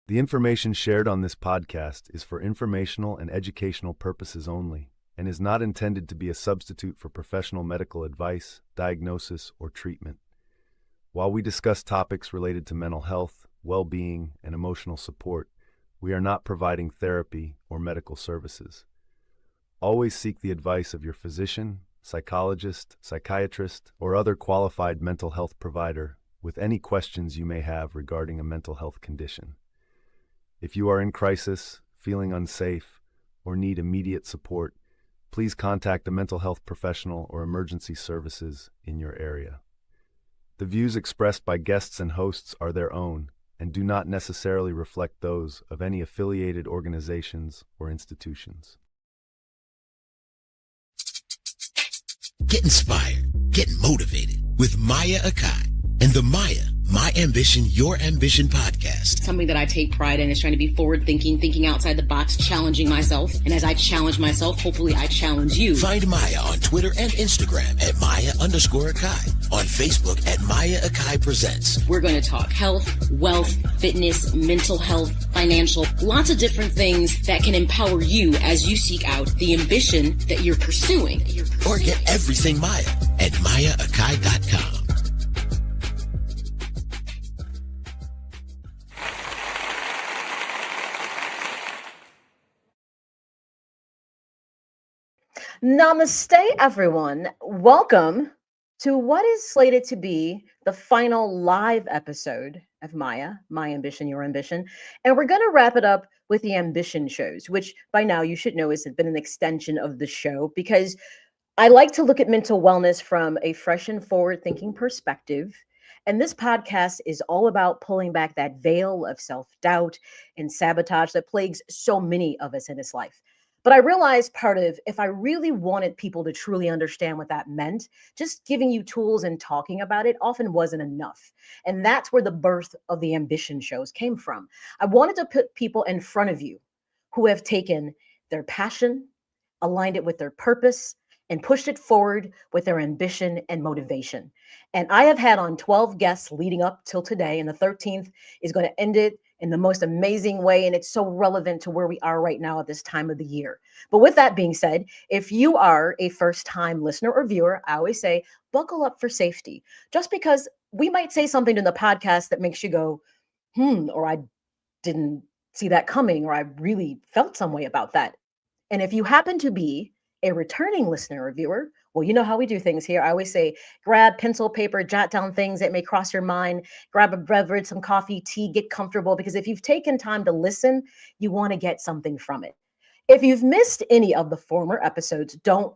The information shared on this podcast is for informational and educational purposes only and is not intended to be a substitute for professional medical advice, diagnosis, or treatment. While we discuss topics related to mental health, well-being, and emotional support, we are not providing therapy or medical services. Always seek the advice of your physician, psychologist, psychiatrist, or other qualified mental health provider with any questions you may have regarding a mental health condition. If you are in crisis, feeling unsafe, or need immediate support, please contact a mental health professional or emergency services in your area. The views expressed by guests and hosts are their own and do not necessarily reflect those of any affiliated organizations or institutions. Get inspired, get motivated with Marcia EarHart and the M.A.Y.A, My Ambition, Your Ambition podcast. Something that I take pride in is trying to be forward thinking outside the box, challenging myself. And as I challenge myself, hopefully I challenge you. Find Marcia on Twitter and Instagram at Marcia_EarHart. On Facebook at Marcia EarHart Presents. We're going to talk health, wealth, fitness, mental health, financial, lots of different things that can empower you as you seek out the ambition that you're pursuing. Or get everything Marcia at MarciaEarHart.com. Namaste, everyone. Welcome to what is slated to be the final live episode of M.A.Y.A, My Ambition, Your Ambition. And we're going to wrap it up with the ambition shows, which by now you should know has been an extension of the show because I like to look at mental wellness from a fresh and forward-thinking perspective. And this podcast is all about pulling back that veil of self-doubt and sabotage that plagues so many of us in this life. But I realized part of, if I really wanted people to truly understand what that meant, just giving you tools and talking about it often wasn't enough. And that's where the birth of the ambition shows came from. I wanted to put people in front of you who have taken their passion, aligned it with their purpose, and pushed it forward with their ambition and motivation. And I have had on 12 guests leading up till today, and the 13th is going to end it in the most amazing way. And it's so relevant to where we are right now at this time of the year. But with that being said, if you are a first-time listener or viewer, I always say, buckle up for safety. Just because we might say something in the podcast that makes you go, or I didn't see that coming, or I really felt some way about that. And if you happen to be a returning listener or viewer, well, you know how we do things here. I always say, grab pencil, paper, jot down things that may cross your mind, grab a beverage, some coffee, tea, get comfortable, because if you've taken time to listen, you want to get something from it. If you've missed any of the former episodes, don't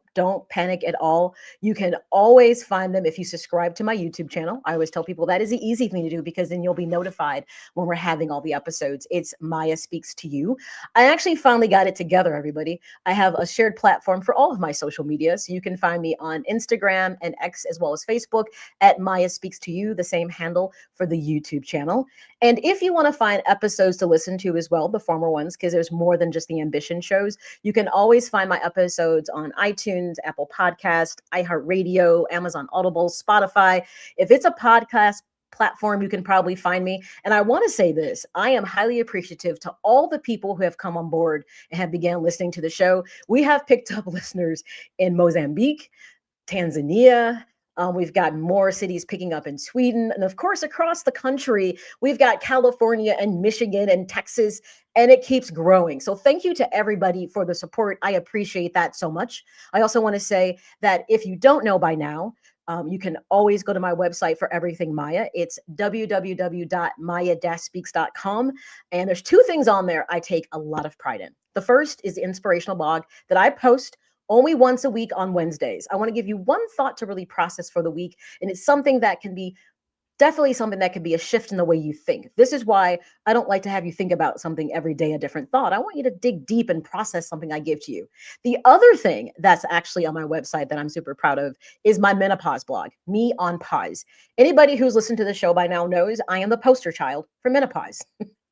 panic at all. You can always find them if you subscribe to my YouTube channel. I always tell people that is the easy thing to do because then you'll be notified when we're having all the episodes. It's M.A.Y.A Speaks to You. I actually finally got it together, everybody. I have a shared platform for all of my social media. So you can find me on Instagram and X as well as Facebook at M.A.Y.A Speaks to You, the same handle for the YouTube channel. And if you want to find episodes to listen to as well, the former ones, because there's more than just the ambition shows, you can always find my episodes on iTunes, Apple Podcast, iHeartRadio, Amazon Audible, Spotify. If it's a podcast platform, you can probably find me. And I want to say this, I am highly appreciative to all the people who have come on board and have began listening to the show. We have picked up listeners in Mozambique, Tanzania. We've got more cities picking up in Sweden. And of course, across the country, we've got California and Michigan and Texas, and it keeps growing. So thank you to everybody for the support. I appreciate that so much. I also want to say that if you don't know by now, you can always go to my website for everything M.A.Y.A. It's www.maya-speaks.com. And there's two things on there I take a lot of pride in. The first is the inspirational blog that I post only once a week on Wednesdays. I want to give you one thought to really process for the week. And it's something that can be definitely something that can be a shift in the way you think. This is why I don't like to have you think about something every day, a different thought. I want you to dig deep and process something I give to you. The other thing that's actually on my website that I'm super proud of is my menopause blog, Me on Pause. Anybody who's listened to the show by now knows I am the poster child for menopause.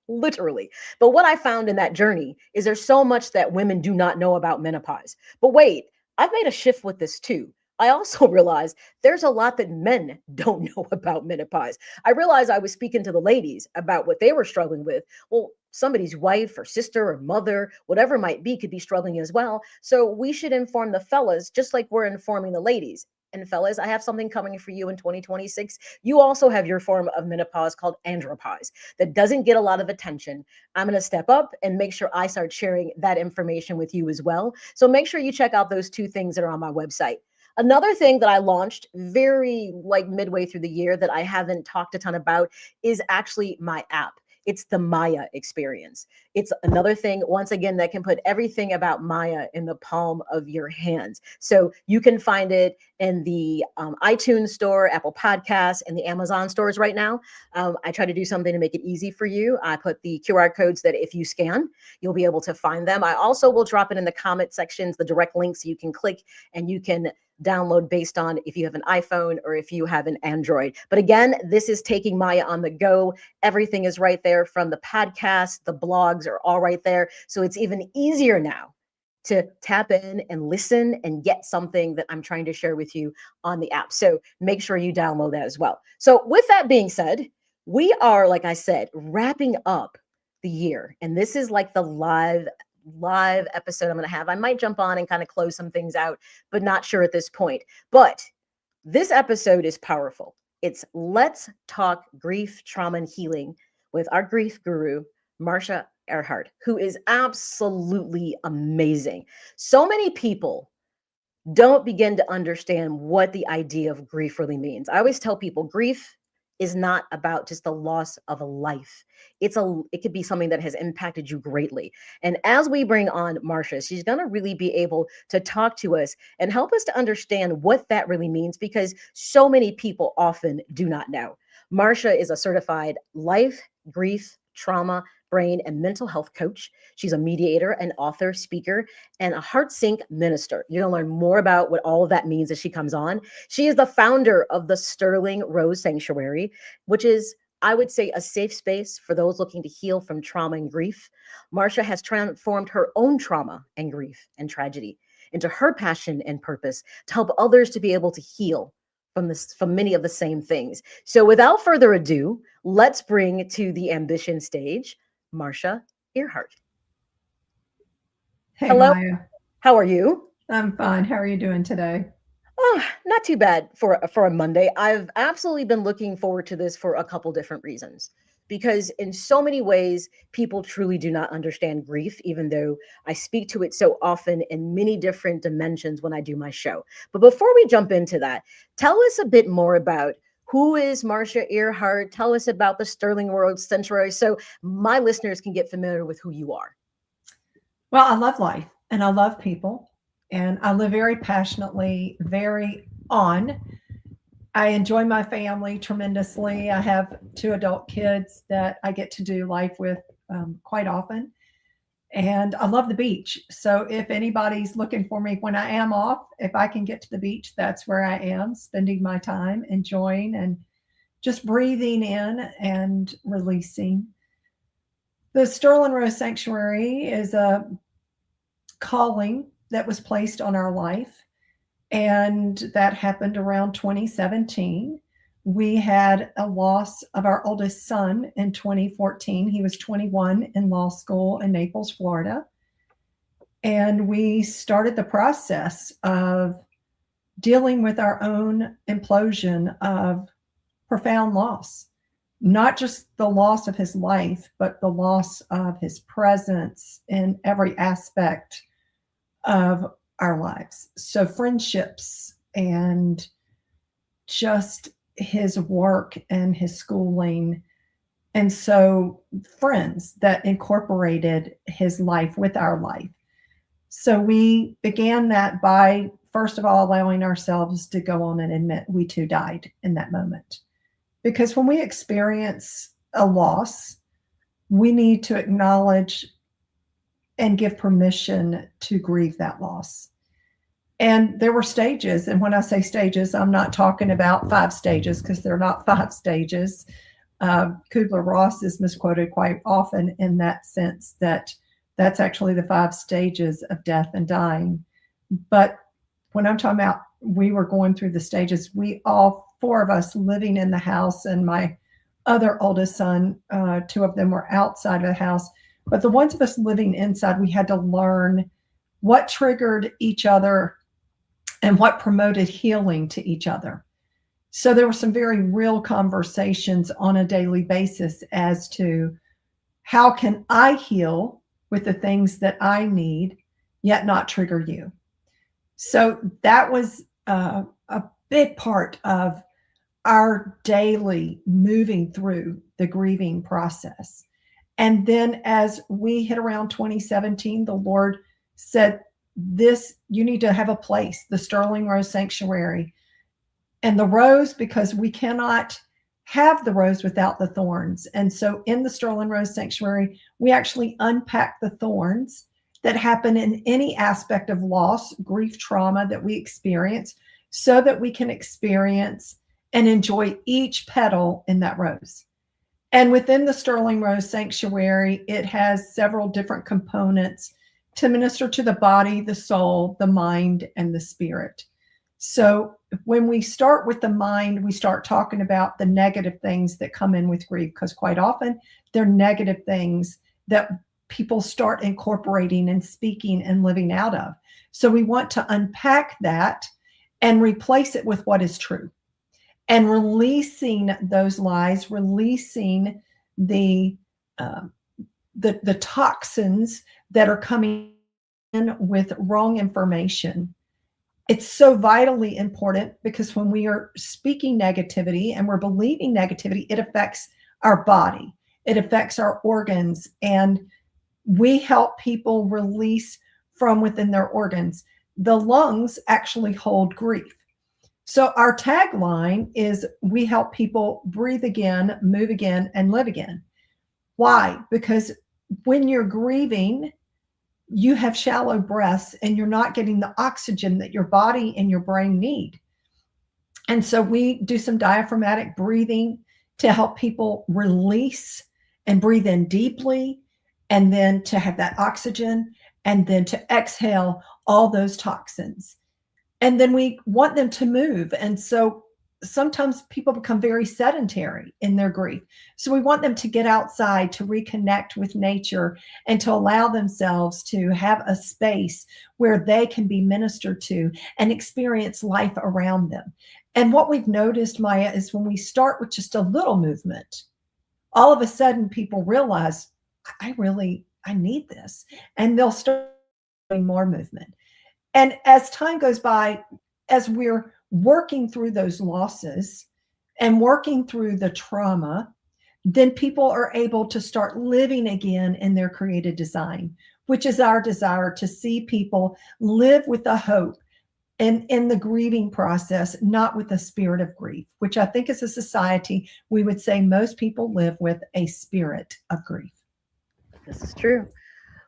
Literally. But what I found in that journey is there's so much that women do not know about menopause. But wait, I've made a shift with this too. I also realized there's a lot that men don't know about menopause. I realized I was speaking to the ladies about what they were struggling with. Well, somebody's wife or sister or mother, whatever it might be, could be struggling as well. So we should inform the fellas, just like we're informing the ladies. And fellas, I have something coming for you in 2026. You also have your form of menopause called andropause that doesn't get a lot of attention. I'm going to step up and make sure I start sharing that information with you as well. So make sure you check out those two things that are on my website. Another thing that I launched very like midway through the year that I haven't talked a ton about is actually my app. It's the M.A.Y.A experience. It's another thing, once again, that can put everything about M.A.Y.A in the palm of your hands. So you can find it in the iTunes store, Apple Podcasts, and the Amazon stores right now. I try to do something to make it easy for you. I put the QR codes that if you scan, you'll be able to find them. I also will drop it in the comment sections, the direct links you can click and you can download based on if you have an iPhone or if you have an Android. But again, this is taking M.A.Y.A on the go. Everything is right there, from the podcast, the blogs are all right there. So it's even easier now to tap in and listen and get something that I'm trying to share with you on the app. So make sure you download that as well. So with that being said, we are, like I said, wrapping up the year. And this is like the live episode I'm going to have. I might jump on and kind of close some things out, but not sure at this point. But this episode is powerful. It's Let's Talk Grief, Trauma, and Healing with our grief guru, Marcia EarHart, who is absolutely amazing. So many people don't begin to understand what the idea of grief really means. I always tell people grief is not about just the loss of a life. It could be something that has impacted you greatly. And as we bring on Marcia, she's going to really be able to talk to us and help us to understand what that really means, because so many people often do not know. Marcia is a certified life, grief, trauma, brain, and mental health coach. She's a mediator, an author, speaker, and a HeartSync minister. You're going to learn more about what all of that means as she comes on. She is the founder of the Sterling Rose Sanctuary, which is, I would say, a safe space for those looking to heal from trauma and grief. Marcia has transformed her own trauma and grief and tragedy into her passion and purpose to help others to be able to heal from many of the same things. So without further ado, let's bring to the ambition stage, Marcia EarHart. Hey, hello. Maya. How are you? I'm fine. How are you doing today? Oh, not too bad for a Monday. I've absolutely been looking forward to this for a couple different reasons, because in so many ways, people truly do not understand grief, even though I speak to it so often in many different dimensions when I do my show. But before we jump into that, tell us a bit more about who is Marcia EarHart. Tell us about the Sterling Rose Sanctuary so my listeners can get familiar with who you are. Well, I love life and I love people, and I live very passionately, very on. I enjoy my family tremendously. I have 2 adult kids that I get to do life with quite often. And I love the beach. So if anybody's looking for me when I am off, if I can get to the beach, that's where I am, spending my time, enjoying and just breathing in and releasing. The Sterling Rose Sanctuary is a calling that was placed on our life, and that happened around 2017. We had a loss of our oldest son in 2014. He was 21 in law school in Naples, Florida. And we started the process of dealing with our own implosion of profound loss, not just the loss of his life, but the loss of his presence in every aspect of our lives. So friendships and just his work and his schooling. And so friends that incorporated his life with our life. So we began that by, first of all, allowing ourselves to go on and admit we too died in that moment. Because when we experience a loss, we need to acknowledge and give permission to grieve that loss. And there were stages. And when I say stages, I'm not talking about 5 stages, because they're not 5 stages. Kubler-Ross is misquoted quite often in that sense, that that's actually the 5 stages of death and dying. But when I'm talking about we were going through the stages, we all 4 of us living in the house, and my other oldest son, two of them were outside of the house. But the ones of us living inside, we had to learn what triggered each other and what promoted healing to each other. So there were some very real conversations on a daily basis as to how can I heal with the things that I need, yet not trigger you. So that was a big part of our daily moving through the grieving process. And then as we hit around 2017, the Lord said, this, you need to have a place, the Sterling Rose Sanctuary. And the rose, because we cannot have the rose without the thorns. And so in the Sterling Rose Sanctuary, we actually unpack the thorns that happen in any aspect of loss, grief, trauma that we experience, so that we can experience and enjoy each petal in that rose. And within the Sterling Rose Sanctuary, it has several different components to minister to the body, the soul, the mind, and the spirit. So when we start with the mind, we start talking about the negative things that come in with grief, because quite often they're negative things that people start incorporating and speaking and living out of. So we want to unpack that and replace it with what is true, and releasing those lies, releasing the toxins that are coming in with wrong information. It's so vitally important, because when we are speaking negativity and we're believing negativity, it affects our body, it affects our organs, and we help people release from within their organs. The lungs actually hold grief. So our tagline is, we help people breathe again, move again, and live again. Why? Because when you're grieving, you have shallow breaths and you're not getting the oxygen that your body and your brain need. And so we do some diaphragmatic breathing to help people release and breathe in deeply, and then to have that oxygen, and then to exhale all those toxins. And then we want them to move. And so sometimes people become very sedentary in their grief. So we want them to get outside, to reconnect with nature, and to allow themselves to have a space where they can be ministered to and experience life around them. And what we've noticed, Maya, is when we start with just a little movement, all of a sudden people realize, I need this. And they'll start doing more movement. And as time goes by, as we're working through those losses and working through the trauma, then people are able to start living again in their created design, which is our desire, to see people live with the hope and in the grieving process, not with a spirit of grief, which I think as a society, we would say most people live with a spirit of grief. This is true.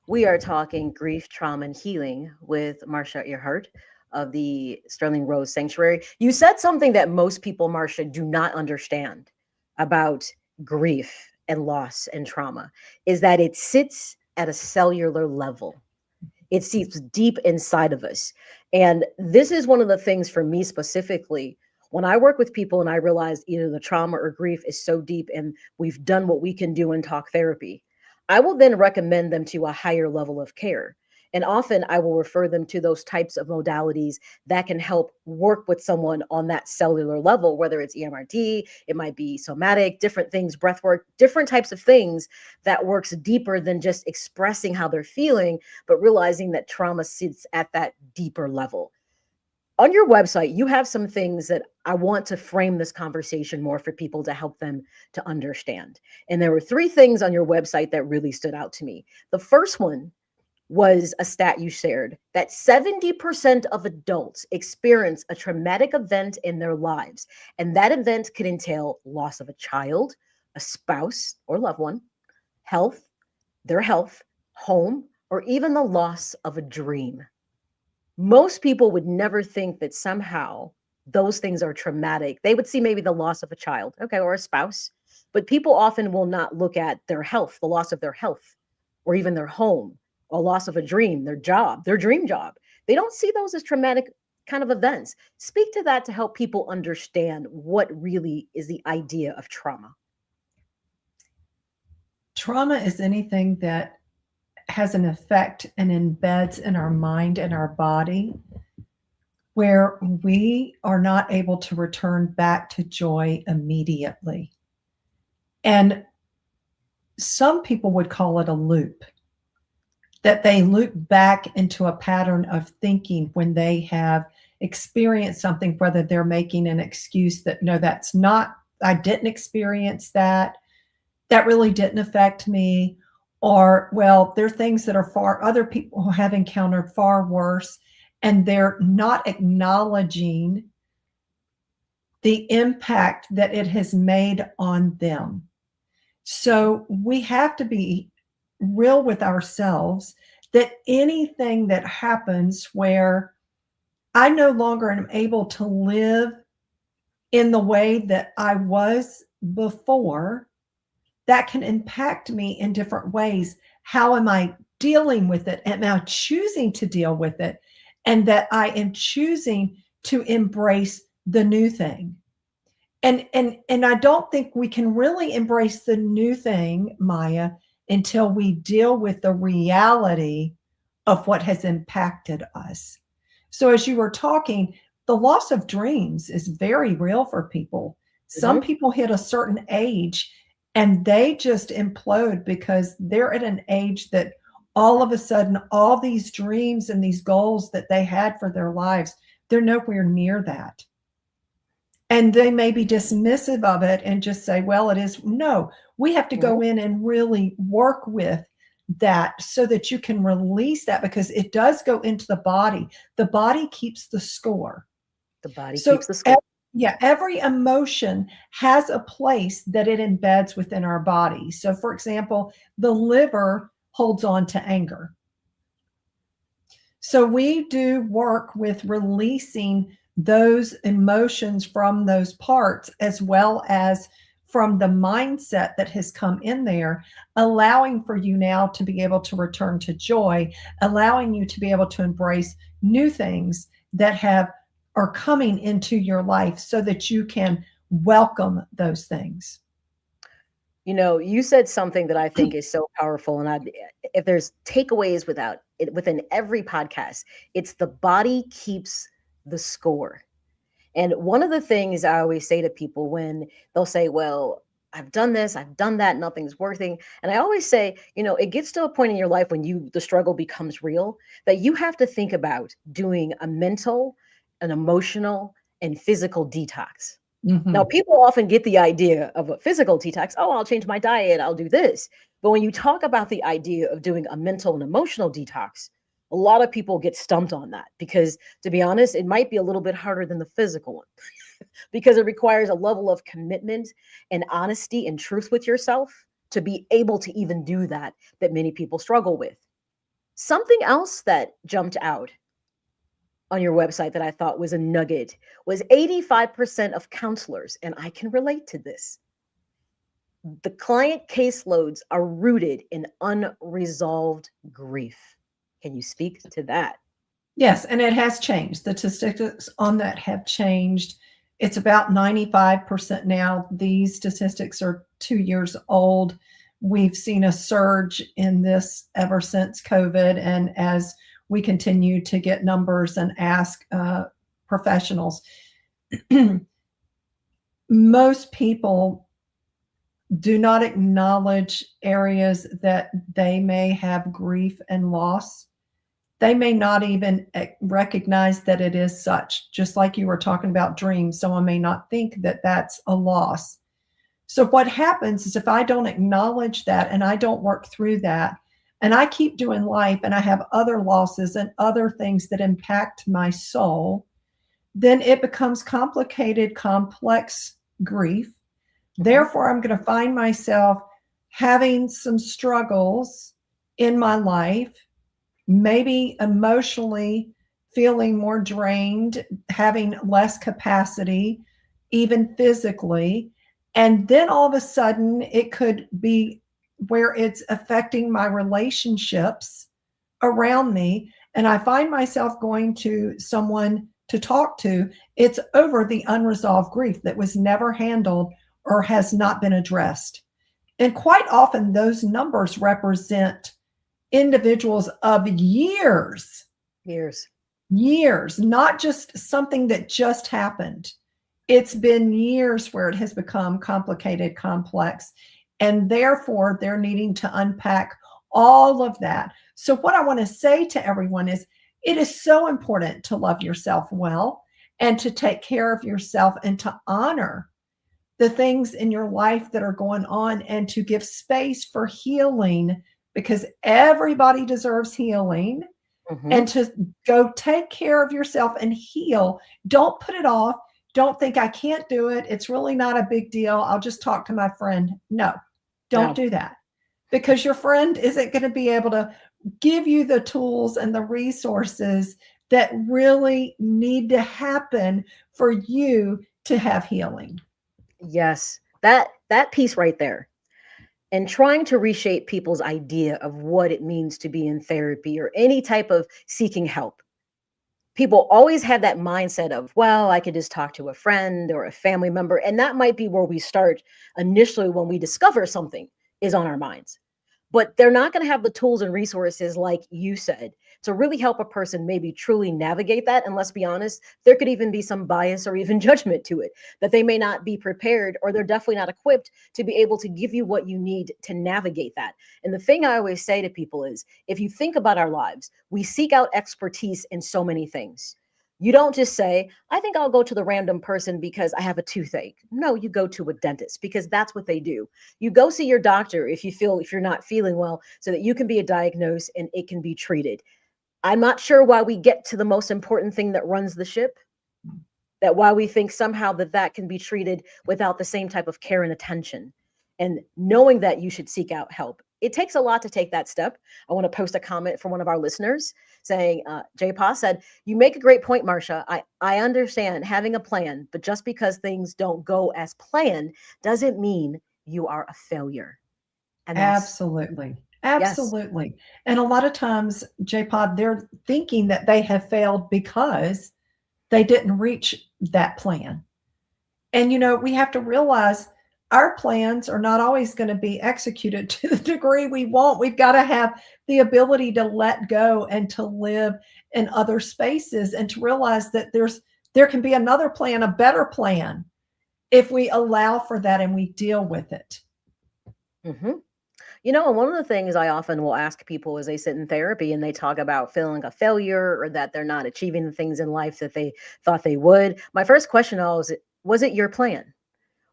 We are talking grief, trauma, and healing with Marcia EarHart of the Sterling Rose Sanctuary. You said something that most people, Marcia, do not understand about grief and loss and trauma, is that it sits at a cellular level. It seeps deep inside of us. And this is one of the things for me specifically, when I work with people and I realize either the trauma or grief is so deep and we've done what we can do in talk therapy, I will then recommend them to a higher level of care. And often I will refer them to those types of modalities that can help work with someone on that cellular level, whether it's EMRT, it might be somatic, different things, breath work, different types of things that works deeper than just expressing how they're feeling, but realizing that trauma sits at that deeper level. On your website, you have some things that I want to frame this conversation more for people to help them to understand. And there were 3 things on your website that really stood out to me. The first one was a stat you shared that 70% of adults experience a traumatic event in their lives. And that event could entail loss of a child, a spouse or loved one, their health, home, or even the loss of a dream. Most people would never think that somehow those things are traumatic. They would see maybe the loss of a child, okay, or a spouse, but people often will not look at their health, the loss of their health, or even their home, or loss of a dream, their job, their dream job. They don't see those as traumatic kind of events. Speak to that to help people understand what really is the idea of trauma. trauma is anything that has an effect and embeds in our mind and our body where we are not able to return back to joy immediately. And some people would call it a loop, that they loop back into a pattern of thinking when they have experienced something, whether they're making an excuse that, no, that's not, I didn't experience that. That really didn't affect me. Or, well, there are things that are other people have encountered far worse, and they're not acknowledging the impact that it has made on them. So we have to be real with ourselves that anything that happens where I no longer am able to live in the way that I was before, that can impact me in different ways. How am I dealing with it? Am I choosing to deal with it? And that I am choosing to embrace the new thing. And I don't think we can really embrace the new thing, Maya, until we deal with the reality of what has impacted us. So as you were talking, the loss of dreams is very real for people. Some people hit a certain age and they just implode because they're at an age that all of a sudden, all these dreams and these goals that they had for their lives, they're nowhere near that. And they may be dismissive of it and just say, well, it is. No, we have to go in and really work with that so that you can release that, because it does go into the body. The body keeps the score. The body keeps the score. Every emotion has a place that it embeds within our body. So, for example, the liver holds on to anger. So we do work with releasing those emotions from those parts, as well as from the mindset that has come in there, allowing for you now to be able to return to joy, allowing you to be able to embrace new things that are coming into your life so that you can welcome those things. You know, you said something that I think is so powerful. And if there's takeaways within every podcast, it's the body keeps the score. And one of the things I always say to people when they'll say, well, I've done this, I've done that, nothing's working. And I always say, it gets to a point in your life when the struggle becomes real, that you have to think about doing a mental, an emotional, and physical detox. Now, people often get the idea of a physical detox. Oh, I'll change my diet, I'll do this. But when you talk about the idea of doing a mental and emotional detox, a lot of people get stumped on that because, to be honest, it might be a little bit harder than the physical one because it requires a level of commitment and honesty and truth with yourself to be able to even do that many people struggle with. Something else that jumped out on your website that I thought was a nugget was 85% of counselors, and I can relate to this, the client caseloads are rooted in unresolved grief. Can you speak to that? Yes, and it has changed. The statistics on that have changed. It's about 95% now. These statistics are 2 years old. We've seen a surge in this ever since COVID, and as we continue to get numbers and ask professionals, most people do not acknowledge areas that they may have grief and loss. They may not even recognize that it is such. Just like you were talking about dreams, someone may not think that that's a loss. So what happens is if I don't acknowledge that and I don't work through that, and I keep doing life and I have other losses and other things that impact my soul, then it becomes complicated, complex grief. Therefore, I'm going to find myself having some struggles in my life, maybe emotionally feeling more drained, having less capacity, even physically. And then all of a sudden, it could be where it's affecting my relationships around me. And I find myself going to someone to talk to. It's over the unresolved grief that was never handled or has not been addressed. And quite often those numbers represent individuals of years, not just something that just happened. It's been years where it has become complicated, complex, and therefore they're needing to unpack all of that. So what I want to say to everyone is it is so important to love yourself well and to take care of yourself and to honor the things in your life that are going on and to give space for healing, because everybody deserves healing. And to go take care of yourself and heal. Don't put it off. Don't think I can't do it. It's really not a big deal. I'll just talk to my friend. No, don't do that, because your friend isn't going to be able to give you the tools and the resources that really need to happen for you to have healing. Yes, that piece right there. And trying to reshape people's idea of what it means to be in therapy or any type of seeking help. People always have that mindset of, well, I could just talk to a friend or a family member. And that might be where we start initially when we discover something is on our minds. But they're not going to have the tools and resources, like you said, to really help a person maybe truly navigate that. And let's be honest, there could even be some bias or even judgment to it, that they may not be prepared, or they're definitely not equipped to be able to give you what you need to navigate that. And the thing I always say to people is, if you think about our lives, we seek out expertise in so many things. You don't just say, I think I'll go to the random person because I have a toothache. No, you go to a dentist because that's what they do. You go see your doctor if you're not feeling well, so that you can be diagnosed and it can be treated. I'm not sure why we get to the most important thing that runs the ship, that why we think somehow that can be treated without the same type of care and attention. And knowing that you should seek out help. It takes a lot to take that step. I want to post a comment from one of our listeners saying, J.Pa said, you make a great point, Marcia. I understand having a plan, but just because things don't go as planned doesn't mean you are a failure. And Absolutely. Yes. And a lot of times, J.Pa, they're thinking that they have failed because they didn't reach that plan. And, we have to realize our plans are not always going to be executed to the degree we want. We've got to have the ability to let go and to live in other spaces, and to realize that there can be another plan, a better plan, if we allow for that and we deal with it. Mm-hmm. And one of the things I often will ask people as they sit in therapy and they talk about feeling like a failure, or that they're not achieving the things in life that they thought they would. My first question always, was it your plan?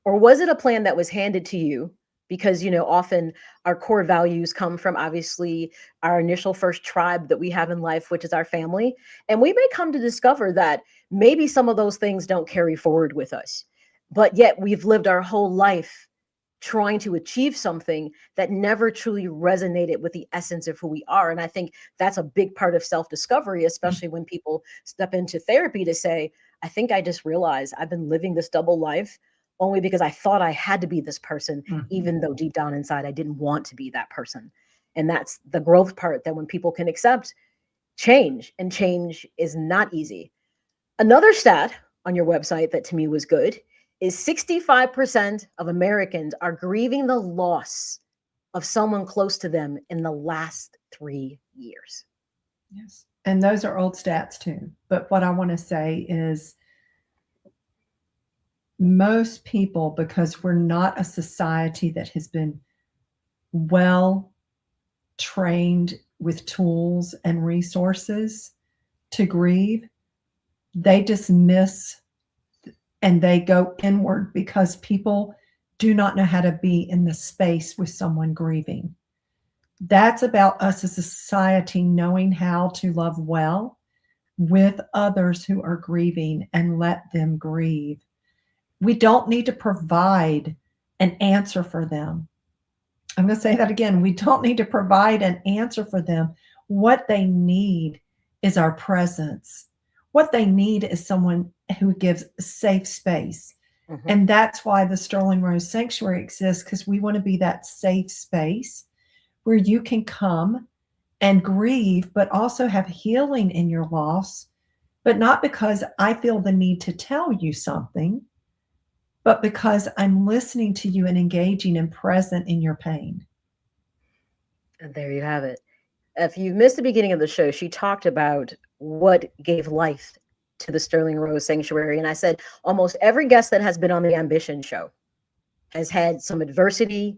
Or was it a plan that was handed to you? Because, often our core values come from obviously our initial first tribe that we have in life, which is our family. And we may come to discover that maybe some of those things don't carry forward with us, but yet we've lived our whole life trying to achieve something that never truly resonated with the essence of who we are. And I think that's a big part of self-discovery, especially when people step into therapy to say, I think I just realized I've been living this double life only because I thought I had to be this person, even though deep down inside, I didn't want to be that person. And that's the growth part, that when people can accept change, and change is not easy. Another stat on your website that to me was good is 65% of Americans are grieving the loss of someone close to them in the last 3 years. Yes. And those are old stats too. But what I want to say is, most people, because we're not a society that has been well trained with tools and resources to grieve, they dismiss and they go inward because people do not know how to be in the space with someone grieving. That's about us as a society knowing how to love well with others who are grieving and let them grieve. We don't need to provide an answer for them. I'm going to say that again. We don't need to provide an answer for them. What they need is our presence. What they need is someone who gives safe space. And that's why the Sterling Rose Sanctuary exists, because we want to be that safe space where you can come and grieve, but also have healing in your loss, but not because I feel the need to tell you something, but because I'm listening to you and engaging and present in your pain. And there you have it. If you missed the beginning of the show, she talked about what gave life to the Sterling Rose Sanctuary. And I said almost every guest that has been on the Ambition show has had some adversity,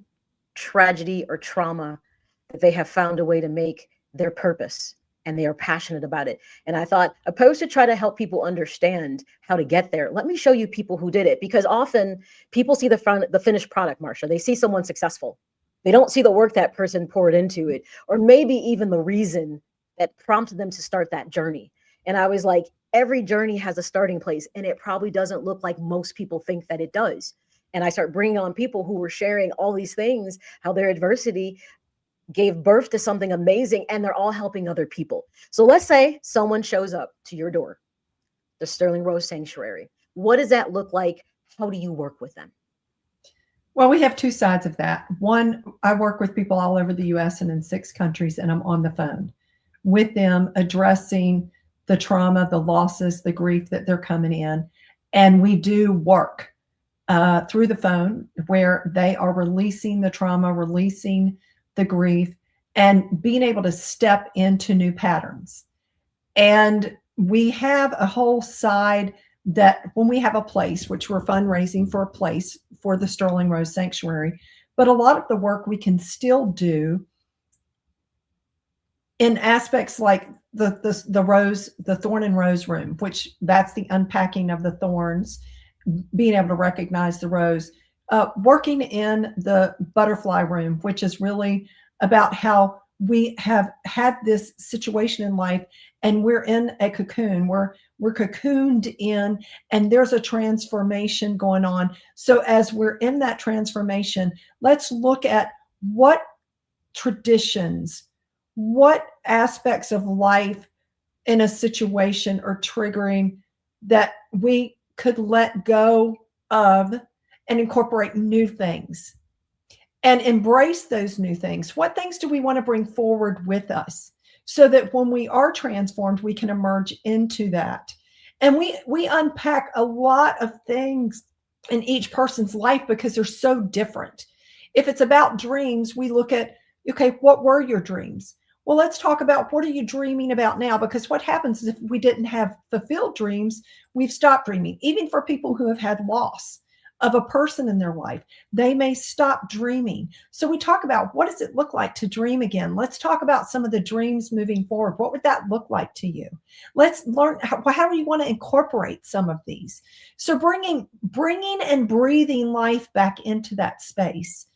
tragedy, or trauma that they have found a way to make their purpose, and they are passionate about it. And I thought, opposed to try to help people understand how to get there, let me show you people who did it. Because often people see the finished product, Marcia. They see someone successful. They don't see the work that person poured into it, or maybe even the reason that prompted them to start that journey. And I was like, every journey has a starting place, and it probably doesn't look like most people think that it does. And I start bringing on people who were sharing all these things, how their adversity gave birth to something amazing, and they're all helping other people. So let's say someone shows up to your door, the Sterling Rose Sanctuary. What does that look like? How do you work with them? Well, we have two sides of that. One, I work with people all over the US and in 6 countries, and I'm on the phone with them addressing the trauma, the losses, the grief that they're coming in. And we do work through the phone where they are releasing the trauma, releasing the grief, and being able to step into new patterns. And we have a whole side that when we have a place, which we're fundraising for a place for the Sterling Rose Sanctuary, but a lot of the work we can still do in aspects like the rose, the thorn and rose room, which that's the unpacking of the thorns, being able to recognize the rose, working in the butterfly room, which is really about how we have had this situation in life and we're in a cocoon, we're cocooned in, and there's a transformation going on. So as we're in that transformation, let's look at what traditions, what aspects of life in a situation are triggering that we could let go of and incorporate new things and embrace those new things. What things do we want to bring forward with us so that when we are transformed, we can emerge into that? And we unpack a lot of things in each person's life because they're so different. If it's about dreams, we look at, okay, what were your dreams? Well, let's talk about what are you dreaming about now? Because what happens is if we didn't have fulfilled dreams, we've stopped dreaming. Even for people who have had loss of a person in their life, they may stop dreaming. So we talk about what does it look like to dream again? Let's talk about some of the dreams moving forward. What would that look like to you? Let's learn how do you want to incorporate some of these? So bringing and breathing life back into that space.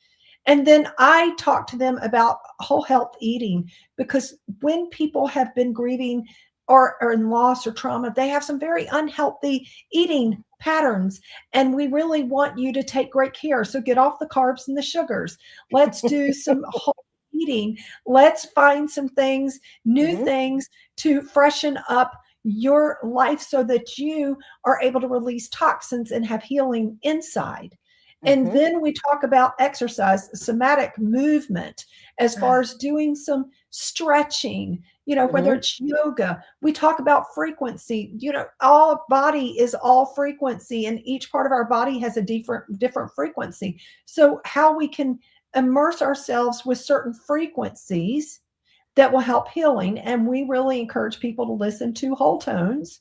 And then I talk to them about whole health eating, because when people have been grieving or in loss or trauma, they have some very unhealthy eating patterns. And we really want you to take great care. So get off the carbs and the sugars. Let's do some whole eating. Let's find some things, new things to freshen up your life so that you are able to release toxins and have healing inside. And then we talk about exercise, somatic movement, as far as doing some stretching, whether it's yoga. We talk about frequency, all body is all frequency, and each part of our body has a different frequency. So how we can immerse ourselves with certain frequencies that will help healing. And we really encourage people to listen to whole tones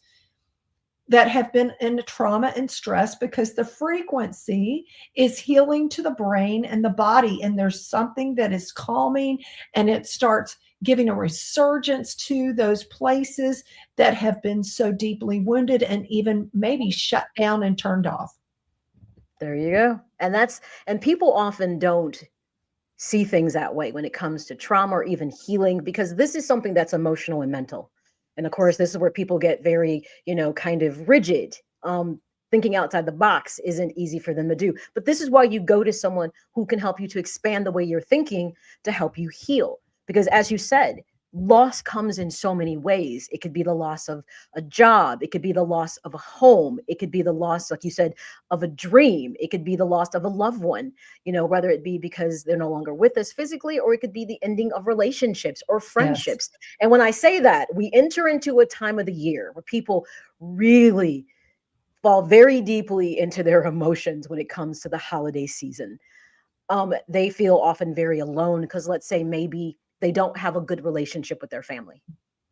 that have been in trauma and stress, because the frequency is healing to the brain and the body. And there's something that is calming, and it starts giving a resurgence to those places that have been so deeply wounded and even maybe shut down and turned off. There you go. And people often don't see things that way when it comes to trauma or even healing, because this is something that's emotional and mental. And of course, this is where people get very, kind of rigid. Thinking outside the box isn't easy for them to do. But this is why you go to someone who can help you to expand the way you're thinking to help you heal. Because as you said, loss comes in so many ways. It could be the loss of a job. It could be the loss of a home. It could be the loss, like you said, of a dream. It could be the loss of a loved one, whether it be because they're no longer with us physically, or it could be the ending of relationships or friendships. Yes. And when I say that, we enter into a time of the year where people really fall very deeply into their emotions when it comes to the holiday season. They feel often very alone because, let's say, maybe they don't have a good relationship with their family.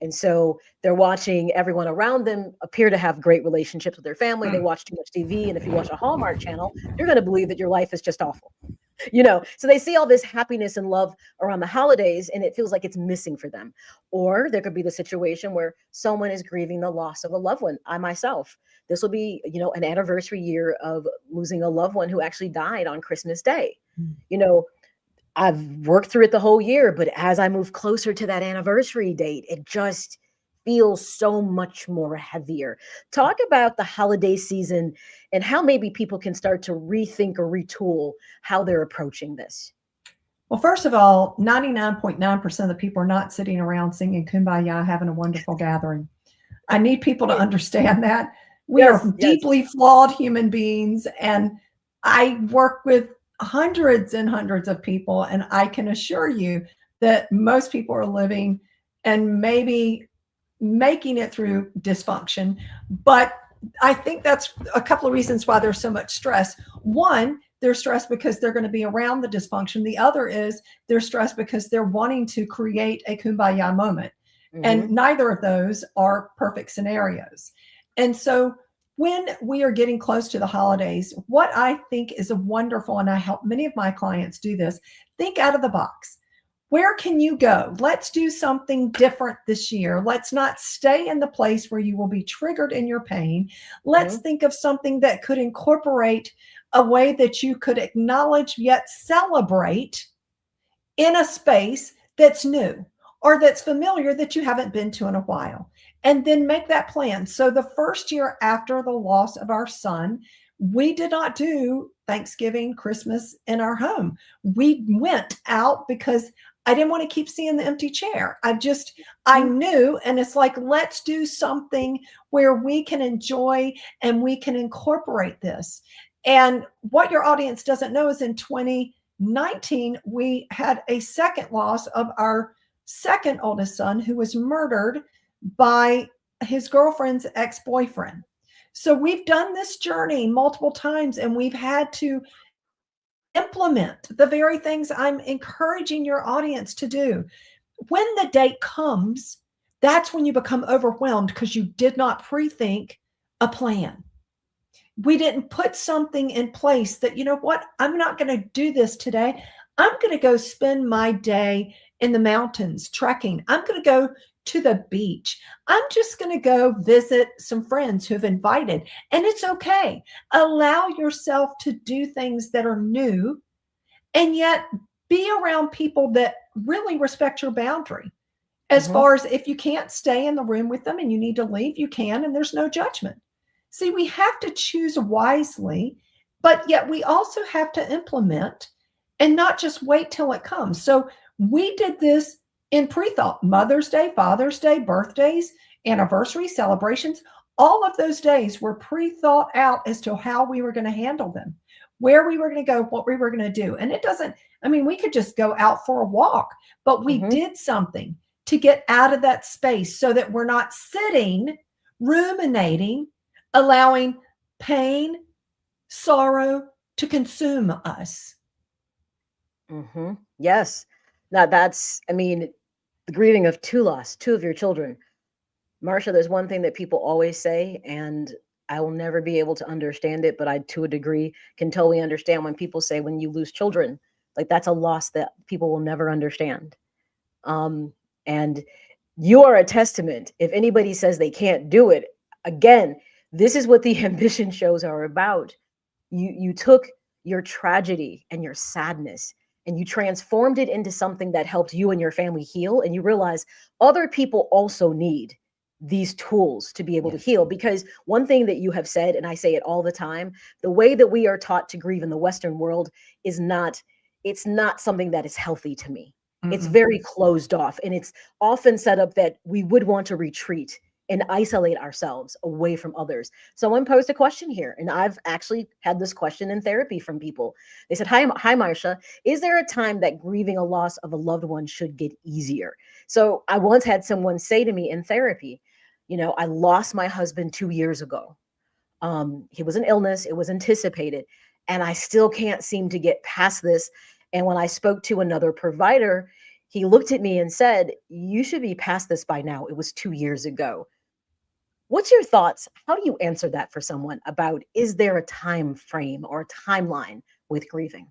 And so they're watching everyone around them appear to have great relationships with their family. They watch too much TV. And if you watch a Hallmark channel, you're going to believe that your life is just awful. So they see all this happiness and love around the holidays and it feels like it's missing for them. Or there could be the situation where someone is grieving the loss of a loved one. I myself, this will be, an anniversary year of losing a loved one who actually died on Christmas Day. You know, I've worked through it the whole year, but as I move closer to that anniversary date, it just feels so much more heavier. Talk about the holiday season and how maybe people can start to rethink or retool how they're approaching this. Well, first of all, 99.9% of the people are not sitting around singing Kumbaya, having a wonderful gathering. I need people to understand that. We are deeply flawed human beings, and I work with hundreds and hundreds of people, and I can assure you that most people are living and maybe making it through dysfunction. But I think that's a couple of reasons why there's so much stress. One, they're stressed because they're going to be around the dysfunction. The other is they're stressed because they're wanting to create a kumbaya moment. Mm-hmm. And neither of those are perfect scenarios. And so when we are getting close to the holidays, what I think is a wonderful, and I help many of my clients do this, think out of the box. Where can you go? Let's do something different this year. Let's not stay in the place where you will be triggered in your pain. Let's think of something that could incorporate a way that you could acknowledge yet celebrate in a space that's new or that's familiar that you haven't been to in a while. And then make that plan. So the first year after the loss of our son, we did not do Thanksgiving, Christmas in our home. We went out because I didn't want to keep seeing the empty chair. I knew, and it's like, let's do something where we can enjoy and we can incorporate this. And what your audience doesn't know is in 2019, we had a second loss of our second oldest son who was murdered by his girlfriend's ex-boyfriend. So we've done this journey multiple times and we've had to implement the very things I'm encouraging your audience to do. When the date comes, that's when you become overwhelmed because you did not pre-think a plan. We didn't put something in place that, you know what, I'm not going to do this today. I'm going to go spend my day in the mountains trekking. I'm going to go to the beach. I'm just going to go visit some friends who've invited. And it's okay. Allow yourself to do things that are new and yet be around people that really respect your boundary. As far as if you can't stay in the room with them and you need to leave, you can, and there's no judgment. See, we have to choose wisely, but yet we also have to implement and not just wait till it comes. So we did this in pre-thought. Mother's Day, Father's Day, birthdays, anniversaries, celebrations, all of those days were pre-thought out as to how we were going to handle them, where we were going to go, what we were going to do. And we could just go out for a walk, but we did something to get out of that space so that we're not sitting, ruminating, allowing pain, sorrow to consume us. Yes. Now that's, the grieving of two of your children. Marcia, there's one thing that people always say, and I will never be able to understand it, but I, to a degree, can totally understand when people say when you lose children, like that's a loss that people will never understand. And you are a testament. If anybody says they can't do it, again, this is what the ambition shows are about. You took your tragedy and your sadness and you transformed it into something that helped you and your family heal. And you realize other people also need these tools to be able to heal. Because one thing that you have said, and I say it all the time, the way that we are taught to grieve in the Western world it's not something that is healthy to me. It's very closed off. And it's often set up that we would want to retreat and isolate ourselves away from others. Someone posed a question here, and I've actually had this question in therapy from people. They said, hi, Marcia, is there a time that grieving a loss of a loved one should get easier? So I once had someone say to me in therapy, I lost my husband 2 years ago. He was an illness. It was anticipated. And I still can't seem to get past this. And when I spoke to another provider, he looked at me and said, you should be past this by now. It was 2 years ago. What's your thoughts? How do you answer that for someone about, is there a time frame or a timeline with grieving?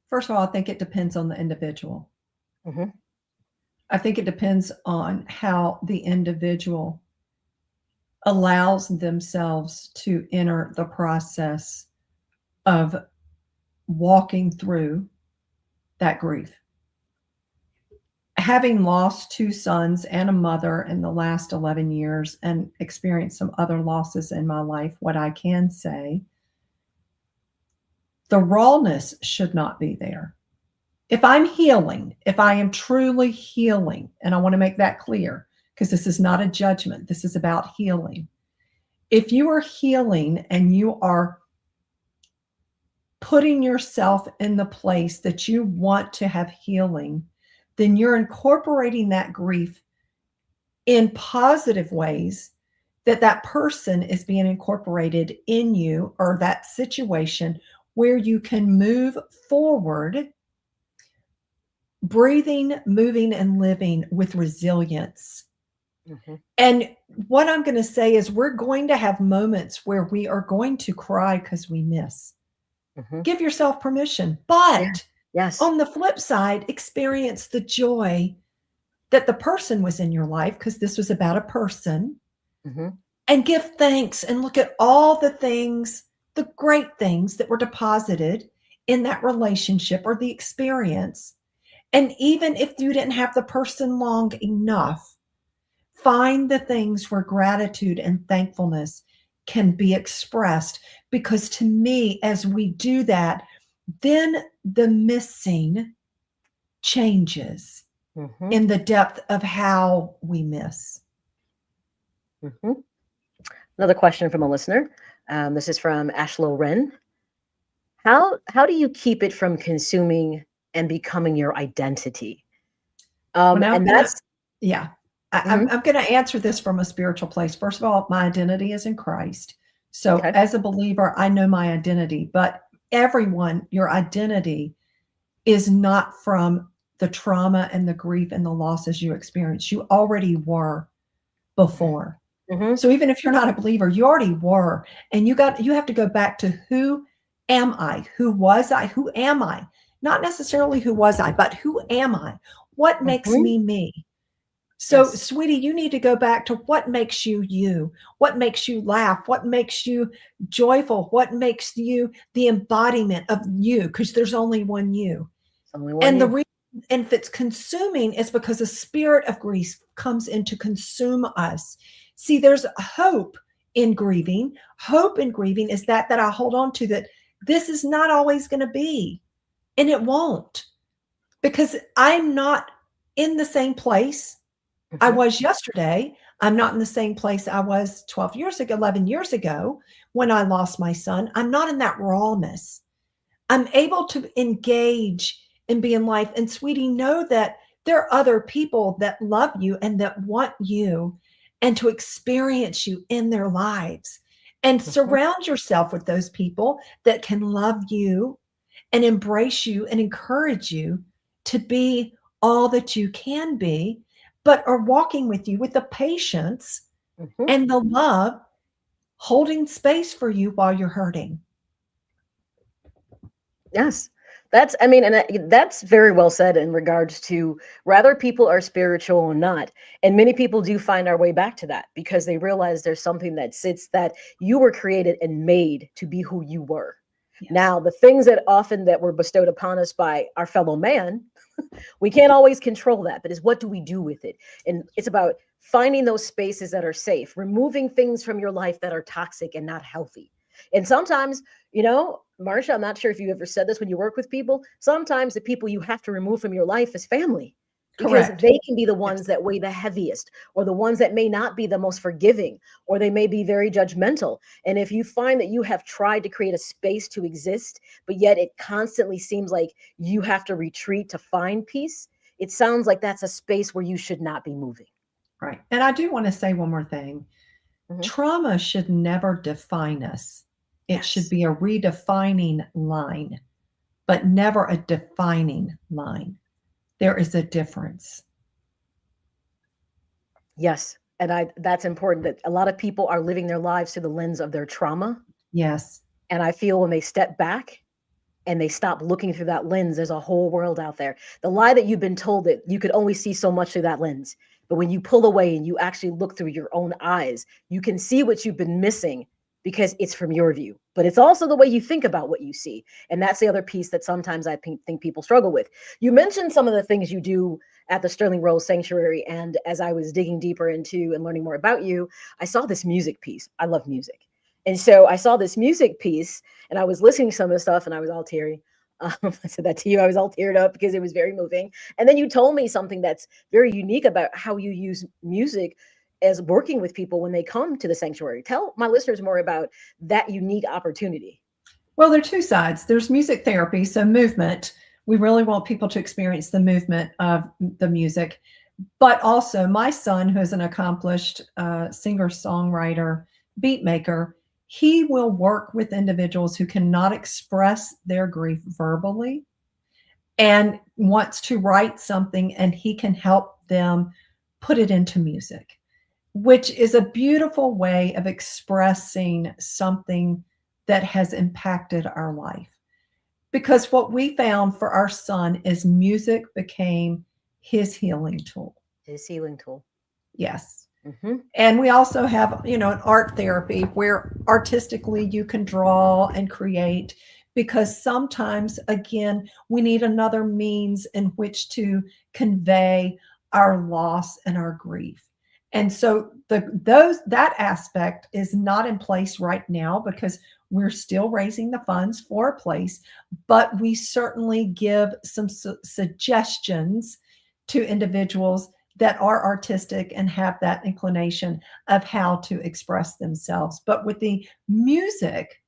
First of all, I think it depends on the individual. Mm-hmm. I think it depends on how the individual allows themselves to enter the process of walking through that grief. Having lost 2 sons and a mother in the last 11 years and experienced some other losses in my life, what I can say, the rawness should not be there. If I'm healing, if I am truly healing, and I want to make that clear, because this is not a judgment, this is about healing. If you are healing and you are putting yourself in the place that you want to have healing, then you're incorporating that grief in positive ways, that person is being incorporated in you, or that situation where you can move forward, breathing, moving, and living with resilience. Mm-hmm. And what I'm going to say is, we're going to have moments where we are going to cry because we miss. Mm-hmm. Give yourself permission. But yes, on the flip side, experience the joy that the person was in your life, because this was about a person. Mm-hmm. And give thanks and look at all the things, the great things that were deposited in that relationship or the experience. And even if you didn't have the person long enough, find the things where gratitude and thankfulness can be expressed. Because to me, as we do that, then the missing changes mm-hmm. in the depth of how we miss. Mm-hmm. Another question from a listener. This is from Ashlo Wren. How do you keep it from consuming and becoming your identity? I'm going to answer this from a spiritual place. First of all, my identity is in Christ. So as a believer, I know my identity, but everyone, your identity is not from the trauma and the grief and the losses you experienced. You already were before. Mm-hmm. So even if you're not a believer, you already were. And you have to go back to, who am I? Who was I? Who am I? Not necessarily who was I, but who am I? What makes me me? So, sweetie, you need to go back to what makes you you, what makes you laugh, what makes you joyful, what makes you the embodiment of you, because there's only one you. The reason, and if it's consuming, is because the spirit of grief comes in to consume us. See, there's hope in grieving. Hope in grieving is that I hold on to, that this is not always going to be, and it won't, because I'm not in the same place I was yesterday. I'm not in the same place I was 12 years ago, 11 years ago when I lost my son. I'm not in that rawness. I'm able to engage and be in life. And sweetie, know that there are other people that love you and that want you and to experience you in their lives. And surround yourself with those people that can love you and embrace you and encourage you to be all that you can be, but are walking with you with the patience and the love, holding space for you while you're hurting. Yes, that's very well said in regards to whether people are spiritual or not. And many people do find our way back to that because they realize there's something that sits, that you were created and made to be who you were. Yes. Now, the things that were bestowed upon us by our fellow man, we can't always control that, but it's what do we do with it? And it's about finding those spaces that are safe, removing things from your life that are toxic and not healthy. And sometimes, Marcia, I'm not sure if you ever said this when you work with people, sometimes the people you have to remove from your life is family. Because Correct. They can be the ones that weigh the heaviest, or the ones that may not be the most forgiving, or they may be very judgmental. And if you find that you have tried to create a space to exist, but yet it constantly seems like you have to retreat to find peace, it sounds like that's a space where you should not be moving. Right. And I do want to say one more thing. Trauma should never define us. It should be a redefining line, but never a defining line. There is a difference. Yes. And that's important, that a lot of people are living their lives through the lens of their trauma. Yes. And I feel when they step back and they stop looking through that lens, there's a whole world out there. The lie that you've been told that you could only see so much through that lens. But when you pull away and you actually look through your own eyes, you can see what you've been missing because it's from your view. But it's also the way you think about what you see. And that's the other piece that sometimes I think people struggle with. You mentioned some of the things you do at the Sterling Rose Sanctuary. And as I was digging deeper into and learning more about you, I saw this music piece. I love music. And so I saw this music piece and I was listening to some of the stuff and I was all teary. I said that to you. I was all teared up because it was very moving. And then you told me something that's very unique about how you use music as working with people when they come to the sanctuary. Tell my listeners more about that unique opportunity. Well, there are two sides. There's music therapy, so movement. We really want people to experience the movement of the music. But also my son, who is an accomplished singer-songwriter, beat maker, he will work with individuals who cannot express their grief verbally and wants to write something, and he can help them put it into music, which is a beautiful way of expressing something that has impacted our life. Because what we found for our son is music became his healing tool. His healing tool. Yes. And we also have, an art therapy where artistically you can draw and create, because sometimes, again, we need another means in which to convey our loss and our grief. And so that aspect is not in place right now because we're still raising the funds for a place, but we certainly give some suggestions to individuals that are artistic and have that inclination of how to express themselves. But with the music,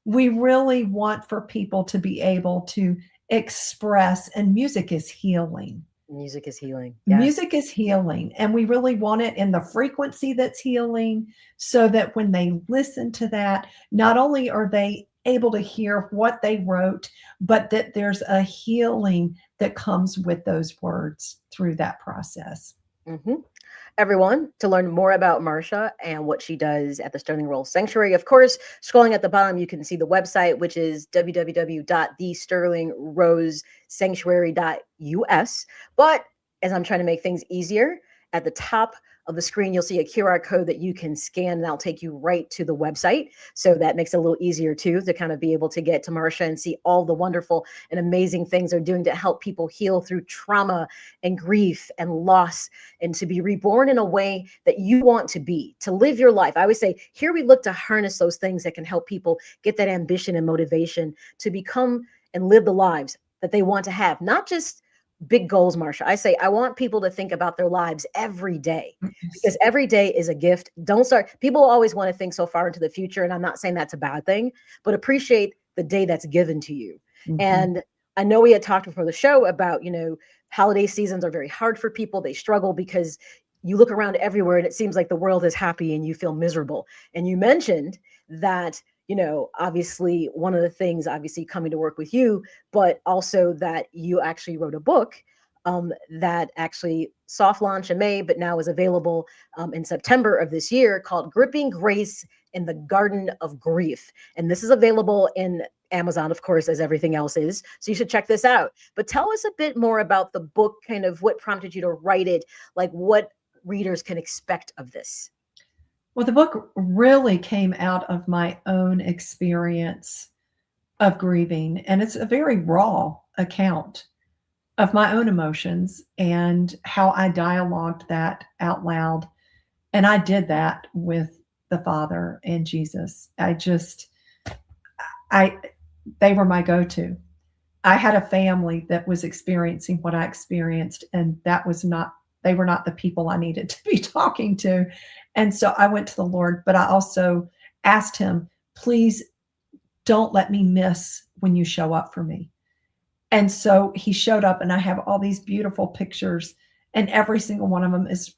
we really want for people to be able to express, and music is healing. Music is healing. Yes. Music is healing. And we really want it in the frequency that's healing, so that when they listen to that, not only are they able to hear what they wrote, but that there's a healing that comes with those words through that process. Everyone, to learn more about Marcia and what she does at the Sterling Rose Sanctuary, of course, scrolling at the bottom, you can see the website, which is www.thesterlingrosesanctuary.us. But as I'm trying to make things easier, at the top of the screen, you'll see a QR code that you can scan, and that'll take you right to the website. So that makes it a little easier too, to kind of be able to get to Marcia and see all the wonderful and amazing things they're doing to help people heal through trauma and grief and loss, and to be reborn in a way that you want to be, to live your life. I always say, here we look to harness those things that can help people get that ambition and motivation to become and live the lives that they want to have, not just big goals, Marcia. I say, I want people to think about their lives every day, because every day is a gift. People always want to think so far into the future. And I'm not saying that's a bad thing, but appreciate the day that's given to you. And I know we had talked before the show about, holiday seasons are very hard for people. They struggle because you look around everywhere and it seems like the world is happy and you feel miserable. And you mentioned that, obviously one of the things, obviously coming to work with you, but also that you actually wrote a book that actually soft launched in May, but now is available in September of this year, called Gripping Grace in the Garden of Grief. And this is available in Amazon, of course, as everything else is. So you should check this out. But tell us a bit more about the book, kind of what prompted you to write it, like what readers can expect of this. Well, the book really came out of my own experience of grieving, and it's a very raw account of my own emotions and how I dialogued that out loud. And I did that with the Father and Jesus. They were my go-to. I had a family that was experiencing what I experienced, and they were not the people I needed to be talking to. And so I went to the Lord, but I also asked him, please don't let me miss when you show up for me. And so he showed up, and I have all these beautiful pictures, and every single one of them is,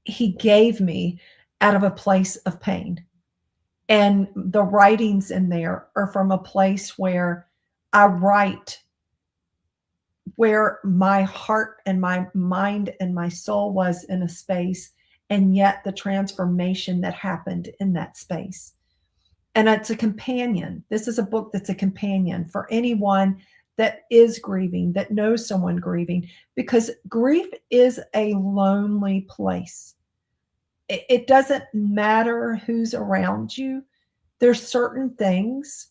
he gave me out of a place of pain. And the writings in there are from a place where I write where my heart and my mind and my soul was in a space, and yet the transformation that happened in that space. And it's a companion. This is a book that's a companion for anyone that is grieving, that knows someone grieving, because grief is a lonely place. It doesn't matter who's around you. There's certain things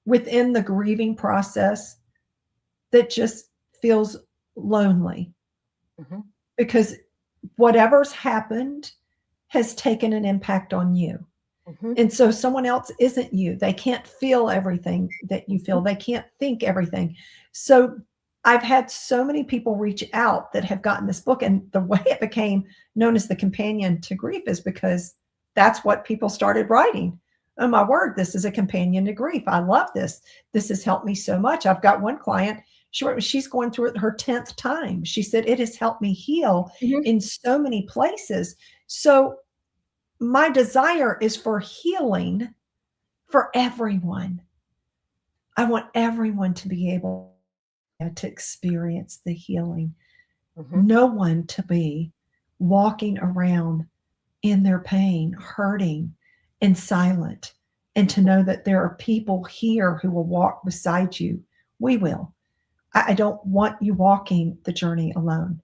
within the grieving process that just feels lonely, because whatever's happened has taken an impact on you. And so someone else isn't you. They can't feel everything that you feel. They can't think everything. So I've had so many people reach out that have gotten this book. And the way it became known as the companion to grief is because that's what people started writing. Oh my word, this is a companion to grief. I love this. This has helped me so much. I've got one client, she's going through it her 10th time. She said, it has helped me heal in so many places. So my desire is for healing for everyone. I want everyone to be able to experience the healing. No one to be walking around in their pain, hurting and silent, and to know that there are people here who will walk beside you. We will. I don't want you walking the journey alone.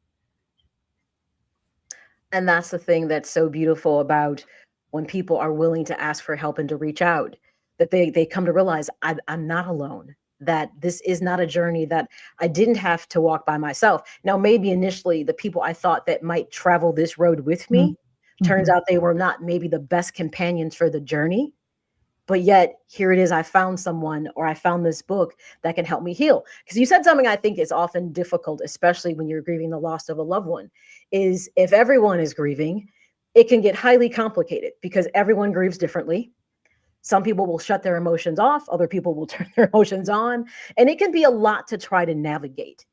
And that's the thing that's so beautiful about when people are willing to ask for help and to reach out, that they come to realize I'm not alone, that this is not a journey that I didn't have to walk by myself. Now, maybe initially the people I thought that might travel this road with me, turns out they were not maybe the best companions for the journey. But yet here it is, I found someone, or I found this book that can help me heal. Because you said something I think is often difficult, especially when you're grieving the loss of a loved one, is if everyone is grieving, it can get highly complicated because everyone grieves differently. Some people will shut their emotions off. Other people will turn their emotions on. And it can be a lot to try to navigate.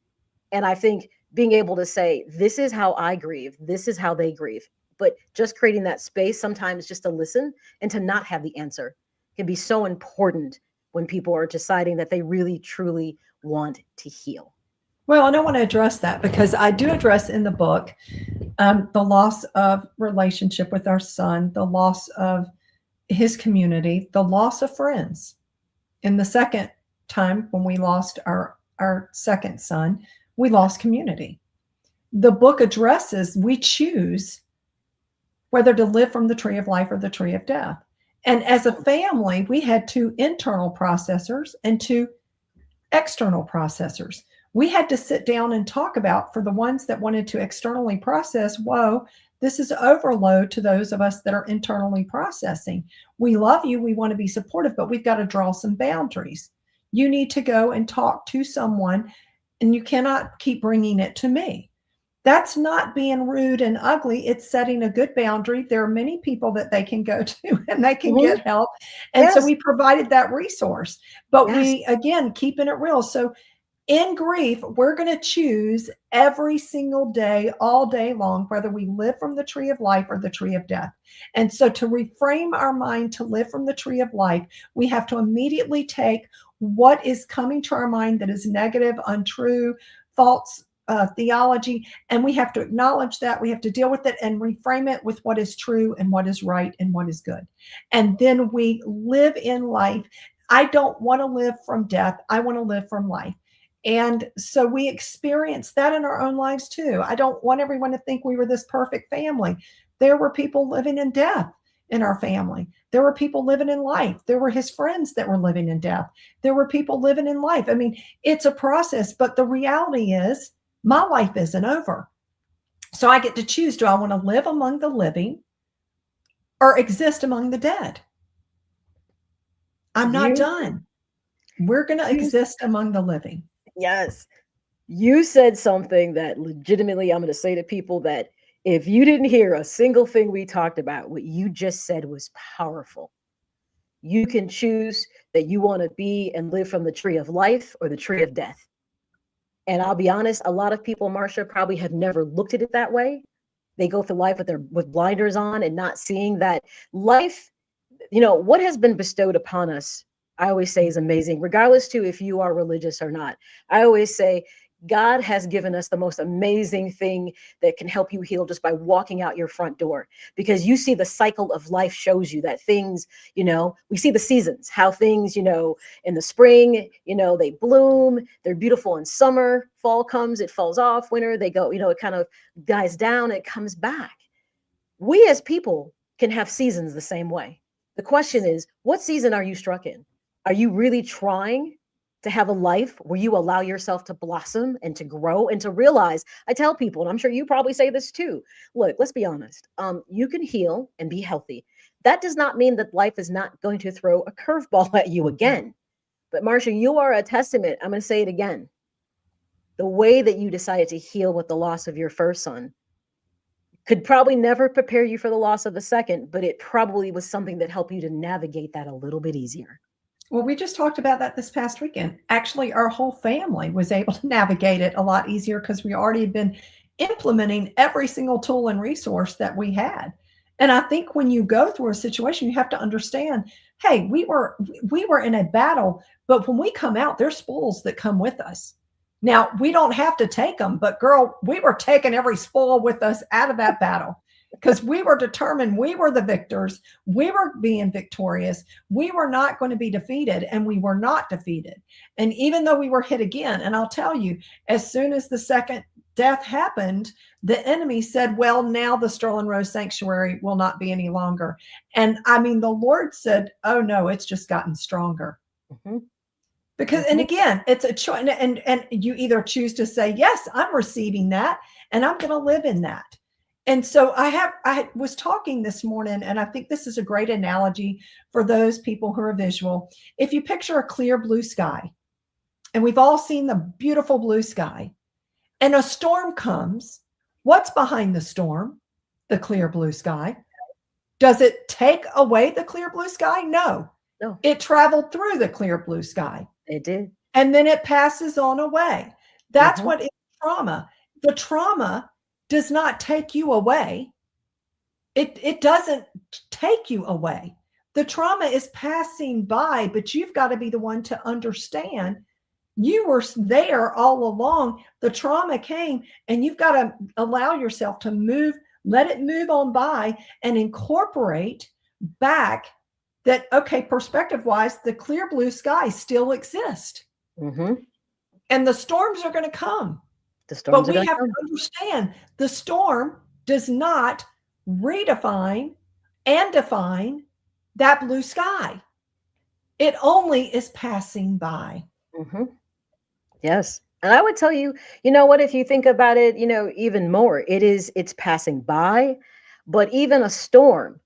And I think being able to say, this is how I grieve, this is how they grieve, but just creating that space sometimes just to listen and to not have the answer can be so important when people are deciding that they really, truly want to heal. Well, I don't want to address that because I do address in the book the loss of relationship with our son, the loss of his community, the loss of friends. In the second time when we lost our second son, we lost community. The book addresses, we choose whether to live from the tree of life or the tree of death. And as a family, we had 2 internal processors and 2 external processors. We had to sit down and talk about, for the ones that wanted to externally process, whoa, this is overload to those of us that are internally processing. We love you. We want to be supportive, but we've got to draw some boundaries. You need to go and talk to someone, and you cannot keep bringing it to me. That's not being rude and ugly. It's setting a good boundary. There are many people that they can go to and they can get help. And so we provided that resource, but we, again, keeping it real. So in grief, we're going to choose every single day, all day long, whether we live from the tree of life or the tree of death. And so to reframe our mind to live from the tree of life, we have to immediately take what is coming to our mind that is negative, untrue, false theology, and we have to acknowledge that. We have to deal with it and reframe it with what is true and what is right and what is good. And then we live in life. I don't want to live from death. I want to live from life. And so we experience that in our own lives too. I don't want everyone to think we were this perfect family. There were people living in death in our family. There were people living in life. There were his friends that were living in death. There were people living in life. I mean, it's a process, but the reality is my life isn't over. So I get to choose, do I want to live among the living or exist among the dead? I'm not done. We're going to exist among the living. Yes. You said something that legitimately I'm going to say to people that if you didn't hear a single thing we talked about, what you just said was powerful. You can choose that you want to be and live from the tree of life or the tree of death. And I'll be honest, a lot of people, Marcia, probably have never looked at it that way. They go through life with blinders on and not seeing that life, what has been bestowed upon us, I always say, is amazing, regardless to if you are religious or not. I always say God has given us the most amazing thing that can help you heal just by walking out your front door, because you see the cycle of life shows you that things, we see the seasons, how things, in the spring, they bloom, they're beautiful in summer, fall comes, it falls off, winter, they go, it kind of dies down, it comes back. We as people can have seasons the same way. The question is, what season are you struck in? Are you really trying to have a life where you allow yourself to blossom and to grow and to realize? I tell people, and I'm sure you probably say this too, look, let's be honest. You can heal and be healthy. That does not mean that life is not going to throw a curveball at you again. But Marcia, you are a testament. I'm going to say it again. The way that you decided to heal with the loss of your first son could probably never prepare you for the loss of the second, but it probably was something that helped you to navigate that a little bit easier. Well, we just talked about that this past weekend. Actually, our whole family was able to navigate it a lot easier because we already had been implementing every single tool and resource that we had. And I think when you go through a situation, you have to understand, hey, we were in a battle, but when we come out, there's spoils that come with us. Now, we don't have to take them, but girl, we were taking every spoil with us out of that battle. Because we were determined, we were the victors, we were being victorious, we were not going to be defeated, and we were not defeated. And even though we were hit again, and I'll tell you, as soon as the second death happened, the enemy said, well, now the Sterling Rose Sanctuary will not be any longer. And I mean, the Lord said, oh no, it's just gotten stronger. Mm-hmm. Because, and again, it's a choice, and you either choose to say, yes, I'm receiving that, and I'm going to live in that. And so I was talking this morning, and I think this is a great analogy for those people who are visual. If you picture a clear blue sky, and we've all seen the beautiful blue sky, and a storm comes, what's behind the storm? The clear blue sky. Does it take away the clear blue sky? No. It traveled through the clear blue sky. It did. And then it passes on away. That's what is trauma. The trauma does not take you away. It doesn't take you away. The trauma is passing by, but you've got to be the one to understand you were there all along. The trauma came, and you've got to allow yourself to move, let it move on by, and incorporate back that, okay, perspective-wise, the clear blue sky still exists. Mm-hmm. And the storms are going to come. But we have to understand the storm does not redefine and define that blue sky. It only is passing by. Mm-hmm. Yes. And I would tell you, you know what, if you think about it, even more, it's passing by, but even a storm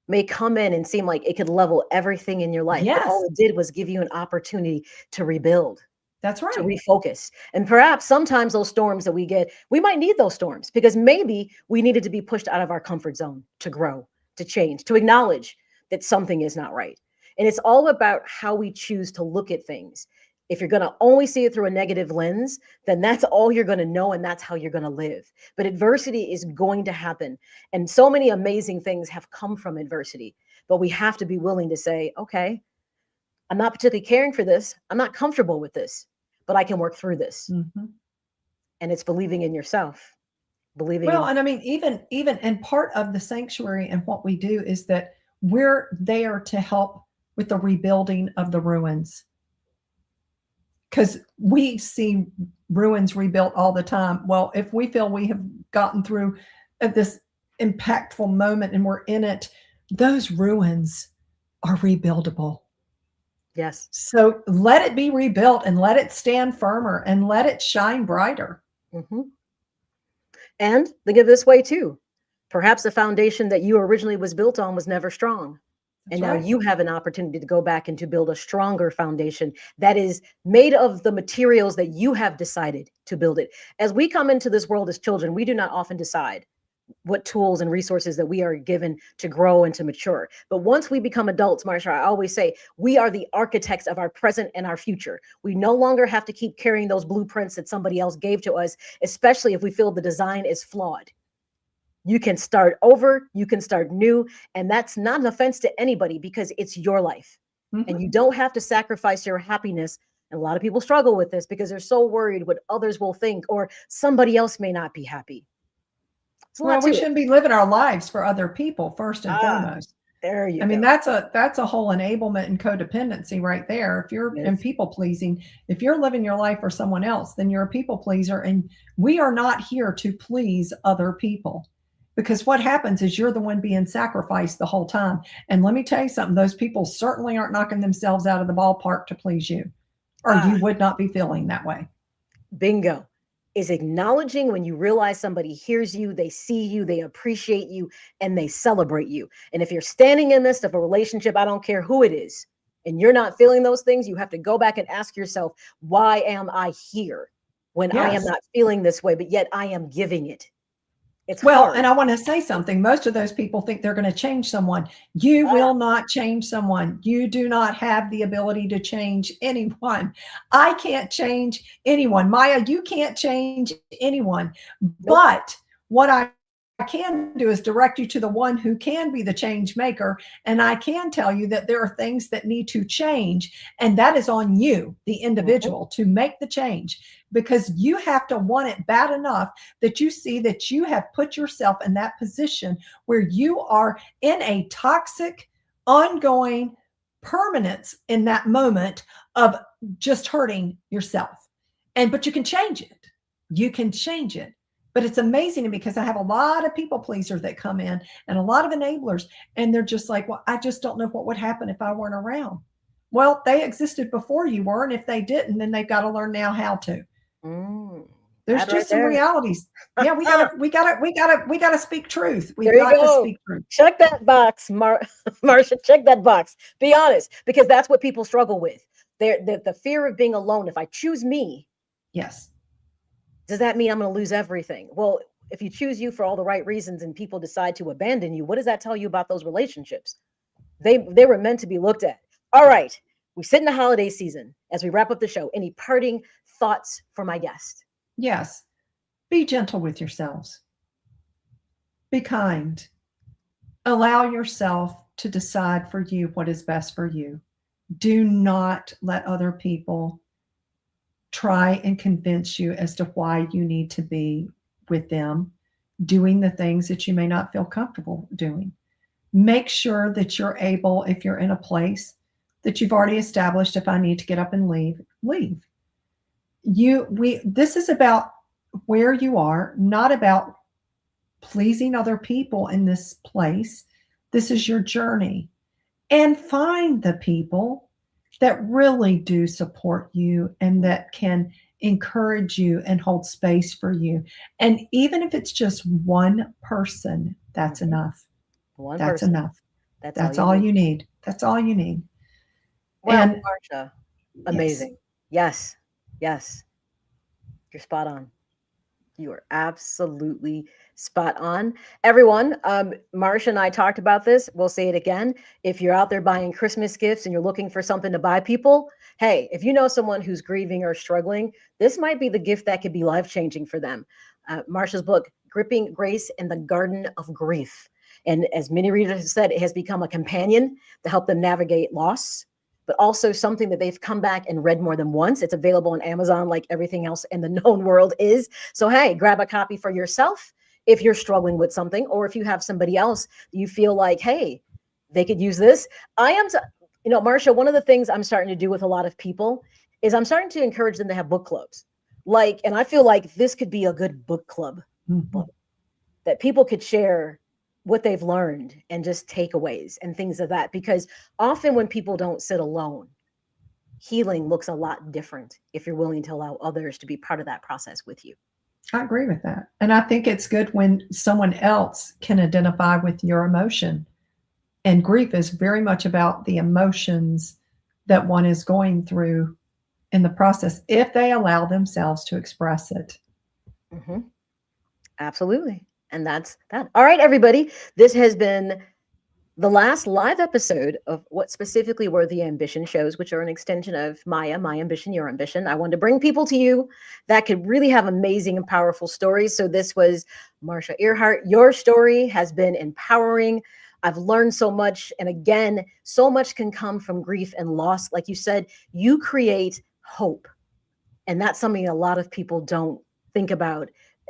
may come in and seem like it could level everything in your life. Yes. But all it did was give you an opportunity to rebuild. That's right. To refocus. And perhaps sometimes those storms that we get, we might need those storms because maybe we needed to be pushed out of our comfort zone to grow, to change, to acknowledge that something is not right. And it's all about how we choose to look at things. If you're going to only see it through a negative lens, then that's all you're going to know, and that's how you're going to live. But adversity is going to happen. And so many amazing things have come from adversity. But we have to be willing to say, okay, I'm not particularly caring for this. I'm not comfortable with this, but I can work through this. Mm-hmm. And it's believing in yourself. And I mean, even and part of the sanctuary and what we do is that we're there to help with the rebuilding of the ruins. Because we see ruins rebuilt all the time. Well, if we feel we have gotten through this impactful moment and we're in it, those ruins are rebuildable. Yes. So let it be rebuilt and let it stand firmer and let it shine brighter. Mm-hmm. And think of it this way too. Perhaps the foundation that you originally was built on was never strong. And now you have an opportunity to go back and to build a stronger foundation that is made of the materials that you have decided to build it. As we come into this world as children, we do not often decide what tools and resources that we are given to grow and to mature. But once we become adults, Marcia, I always say we are the architects of our present and our future. We no longer have to keep carrying those blueprints that somebody else gave to us, especially if we feel the design is flawed. You can start over, you can start new. And that's not an offense to anybody because it's your life. And you don't have to sacrifice your happiness. And a lot of people struggle with this because they're so worried what others will think or somebody else may not be happy. Well, we shouldn't be living our lives for other people first and foremost. There you go. I mean, that's a whole enablement and codependency right there. If you're in people pleasing, if you're living your life for someone else, then you're a people pleaser. And we are not here to please other people, because what happens is you're the one being sacrificed the whole time. And let me tell you something, those people certainly aren't knocking themselves out of the ballpark to please you, or you would not be feeling that way. Bingo. Is acknowledging when you realize somebody hears you, they see you, they appreciate you, and they celebrate you. And if you're standing in the midst of a relationship, I don't care who it is, and you're not feeling those things, you have to go back and ask yourself, why am I here when I am not feeling this way, but yet I am giving it? It's hard. And I want to say something. Most of those people think they're going to change someone. You will not change someone. You do not have the ability to change anyone. I can't change anyone. Maya, you can't change anyone. Nope. But what I can do is direct you to the one who can be the change maker. And I can tell you that there are things that need to change. And that is on you, the individual, to make the change, because you have to want it bad enough that you see that you have put yourself in that position where you are in a toxic, ongoing permanence in that moment of just hurting yourself. But you can change it. You can change it. But it's amazing to me because I have a lot of people pleasers that come in and a lot of enablers, and they're just like, well, I just don't know what would happen if I weren't around. Well, they existed before you were, and if they didn't, then they've got to learn now how to. There's just some realities. Yeah, we gotta speak truth. We've got to speak truth. Check that box, Marcia. Check that box. Be honest, because that's what people struggle with. The fear of being alone. If I choose me, yes. Does that mean I'm going to lose everything? Well, if you choose you for all the right reasons and people decide to abandon you, what does that tell you about those relationships? They were meant to be looked at. All right. We sit in the holiday season as we wrap up the show. Any parting thoughts for my guest? Yes. Be gentle with yourselves. Be kind. Allow yourself to decide for you what is best for you. Do not let other people try and convince you as to why you need to be with them, doing the things that you may not feel comfortable doing. Make sure that you're able, if you're in a place that you've already established, if I need to get up and leave. This is about where you are, not about pleasing other people in this place. This is your journey. And find the people that really do support you and that can encourage you and hold space for you. And even if it's just one person, that's enough. That's enough. That's all you need. That's all you need. Well, and Marcia, amazing. Yes. You're spot on. You are absolutely spot on. Everyone, Marcia and I talked about this. We'll say it again. If you're out there buying Christmas gifts and you're looking for something to buy people, hey, if you know someone who's grieving or struggling, this might be the gift that could be life-changing for them. Marcia's book, Gripping Grace in the Garden of Grief. And as many readers have said, it has become a companion to help them navigate loss, but also something that they've come back and read more than once. It's available on Amazon like everything else in the known world is. So, hey, grab a copy for yourself if you're struggling with something, or if you have somebody else you feel like, hey, they could use this. Marcia, one of the things I'm starting to do with a lot of people is I'm starting to encourage them to have book clubs. And I feel like this could be a good book club that people could share what they've learned and just takeaways and things of that. Because often when people don't sit alone, healing looks a lot different if you're willing to allow others to be part of that process with you. I agree with that. And I think it's good when someone else can identify with your emotion. And grief is very much about the emotions that one is going through in the process, if they allow themselves to express it. Absolutely. And that's that. All right, everybody. This has been the last live episode of what specifically were the ambition shows, which are an extension of Maya, My Ambition, Your Ambition. I wanted to bring people to you that could really have amazing and powerful stories. So this was Marcia EarHart. Your story has been empowering. I've learned so much. And again, so much can come from grief and loss. Like you said, you create hope. And that's something a lot of people don't think about.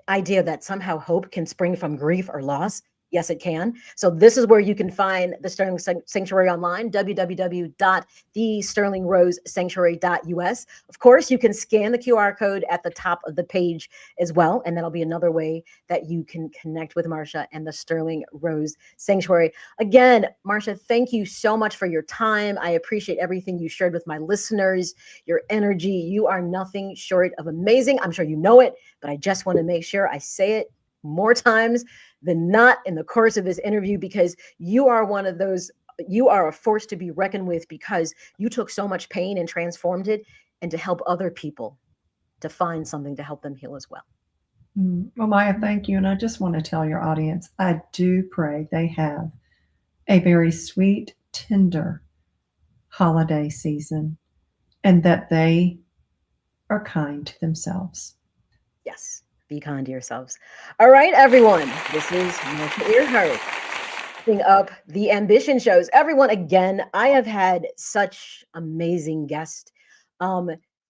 Idea that somehow hope can spring from grief or loss. Yes, it can. So this is where you can find the Sterling Sanctuary online, www.thesterlingrosesanctuary.us. Of course, you can scan the QR code at the top of the page as well. And that'll be another way that you can connect with Marcia and the Sterling Rose Sanctuary. Again, Marcia, thank you so much for your time. I appreciate everything you shared with my listeners, your energy. You are nothing short of amazing. I'm sure you know it, but I just want to make sure I say it more times than not in the course of this interview, because you are one of those, you are a force to be reckoned with, because you took so much pain and transformed it and to help other people to find something to help them heal as well. Well, Maya, thank you. And I just want to tell your audience, I do pray they have a very sweet, tender holiday season and that they are kind to themselves. Yes. Be kind to yourselves. All right, everyone. This is Marcia EarHart, picking up the ambition shows. Everyone, again, I have had such amazing guests.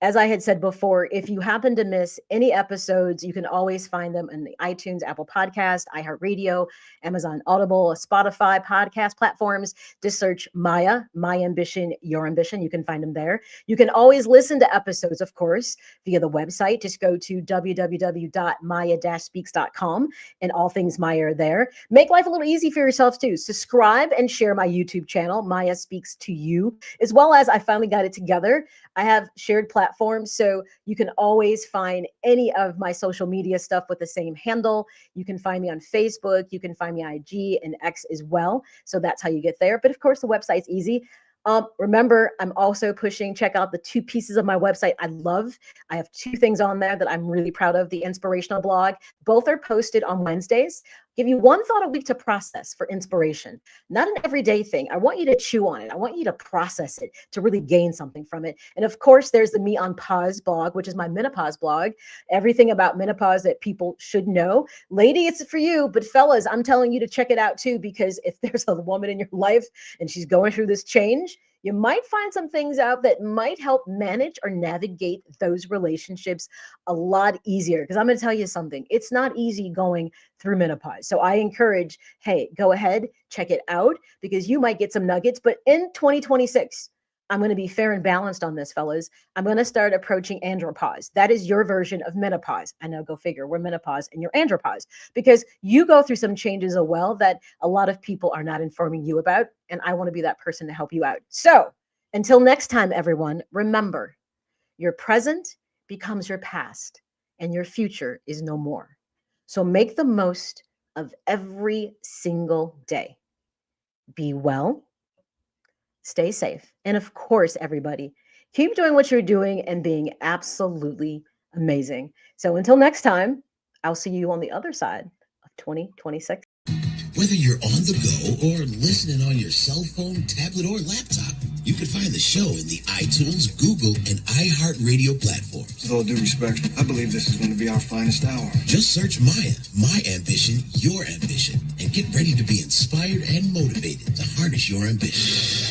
As I had said before, if you happen to miss any episodes, you can always find them in the iTunes, Apple Podcast, iHeartRadio, Amazon Audible, Spotify podcast platforms. Just search Maya, My Ambition, Your Ambition. You can find them there. You can always listen to episodes, of course, via the website. Just go to www.maya-speaks.com and all things Maya are there. Make life a little easy for yourself too. Subscribe and share my YouTube channel, Maya Speaks to You, as well as I finally got it together. I have shared platforms, so you can always find any of my social media stuff with the same handle. You can find me on Facebook. You can find me on IG and X as well. So that's how you get there. But of course, the website's easy. Remember, I'm also pushing, check out the 2 pieces of my website I love. I have 2 things on there that I'm really proud of. The inspirational blog, both are posted on Wednesdays. Give you 1 thought a week to process for inspiration, not an everyday thing. I want you to chew on it. I want you to process it to really gain something from it. And of course, there's the Me on Pause blog, which is my menopause blog. Everything about menopause that people should know. Lady, it's for you. But fellas, I'm telling you to check it out too, because if there's a woman in your life and she's going through this change, you might find some things out that might help manage or navigate those relationships a lot easier. Because I'm going to tell you something. It's not easy going through menopause. So I encourage, hey, go ahead, check it out, because you might get some nuggets. But in 2026, I'm going to be fair and balanced on this, fellas. I'm going to start approaching andropause. That is your version of menopause. I know, go figure. We're menopause and you're andropause, because you go through some changes as well that a lot of people are not informing you about. And I want to be that person to help you out. So until next time, everyone, remember, your present becomes your past and your future is no more. So make the most of every single day. Be well. Stay safe. And of course, everybody, keep doing what you're doing and being absolutely amazing. So until next time, I'll see you on the other side of 2026. Whether you're on the go or listening on your cell phone, tablet, or laptop, you can find the show in the iTunes, Google, and iHeartRadio platforms. With all due respect, I believe this is going to be our finest hour. Just search Maya, My Ambition, Your Ambition, and get ready to be inspired and motivated to harness your ambition.